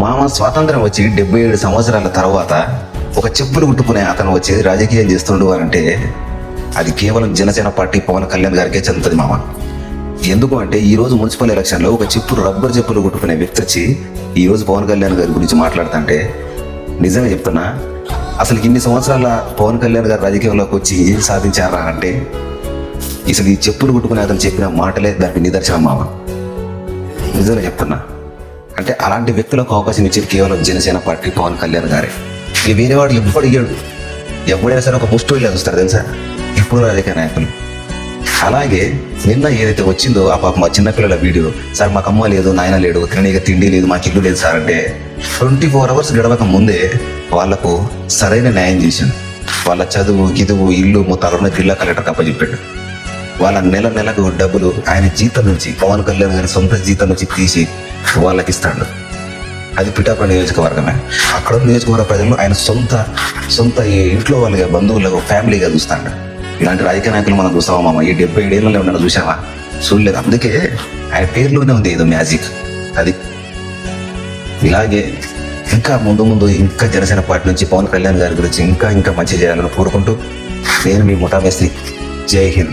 మామ స్వాతంత్రం వచ్చి 77 సంవత్సరాల తర్వాత ఒక చెప్పులు కుట్టుకునే అతను వచ్చి రాజకీయం చేస్తుండు అంటే అది కేవలం జనసేన పార్టీ పవన్ కళ్యాణ్ గారికే చెందుతుంది మామ. ఎందుకు అంటే ఈ రోజు మున్సిపల్ ఎలక్షన్లో ఒక చెప్పులు రబ్బర్ చెప్పులు కుట్టుకునే వ్యక్తి వచ్చి ఈ రోజు పవన్ కళ్యాణ్ గారి గురించి మాట్లాడుతుంటే నిజంగా చెప్తున్నా, అసలు ఇన్ని సంవత్సరాల పవన్ కళ్యాణ్ గారు రాజకీయంలోకి వచ్చి ఏం సాధించారా అంటే అసలు ఈ చెప్పులు కుట్టుకునే అతను చెప్పిన మాటలే దానికి నిదర్శనం మామ. నిజంగా చెప్తున్నా, అంటే అలాంటి వ్యక్తులకు అవకాశం ఇచ్చేది కేవలం జనసేన పార్టీ పవన్ కళ్యాణ్ గారే. ఇక వేరే వాడు ఎప్పుడు అడిగాడు, ఎవడైనా సరే ఒక ముస్టు వెళ్ళి చూస్తారు తెలుసా ఇప్పుడు రాజకీయ నాయకులు. అలాగే నిన్న ఏదైతే వచ్చిందో ఆ పాప మా చిన్నపిల్లల వీడియో, సార్ మాకు అమ్మ లేదు, నాయన లేడు, తిననీకి తిండి లేదు, మాకు ఇల్లు లేదు సార్ అంటే 24 hours గడవక ముందే వాళ్లకు సరైన న్యాయం చేశాడు. వాళ్ళ చదువు గిదువు ఇల్లు మొత్తం జిల్లా కలెక్టర్ అప్పచెప్పాడు. వాళ్ళ నెలకు డబ్బులు ఆయన జీతం నుంచి, పవన్ కళ్యాణ్ గారి సొంత జీతం నుంచి తీసి వాళ్ళకి ఇస్తాడు. అది పిఠాపురం నియోజకవర్గమే. అక్కడ నియోజకవర్గ ప్రజలు ఆయన సొంత ఇంట్లో వాళ్ళగా బంధువులుగా ఫ్యామిలీగా చూస్తాడు. ఇలాంటి రాజకీయ నాయకులు మనం చూస్తామా మామ? ఈ 77 ఏళ్ళలో ఉండడం చూసావా? చూడలేదు. అందుకే ఆయన పేరులోనే ఉంది ఏదో మ్యాజిక్. అది ఇలాగే ఇంకా ముందు ఇంకా జనసేన పార్టీ నుంచి పవన్ కళ్యాణ్ గారి గురించి ఇంకా మంచి చేయాలని కోరుకుంటూ నేను మీ ముఠా మేస్త్రి. జై హింద్.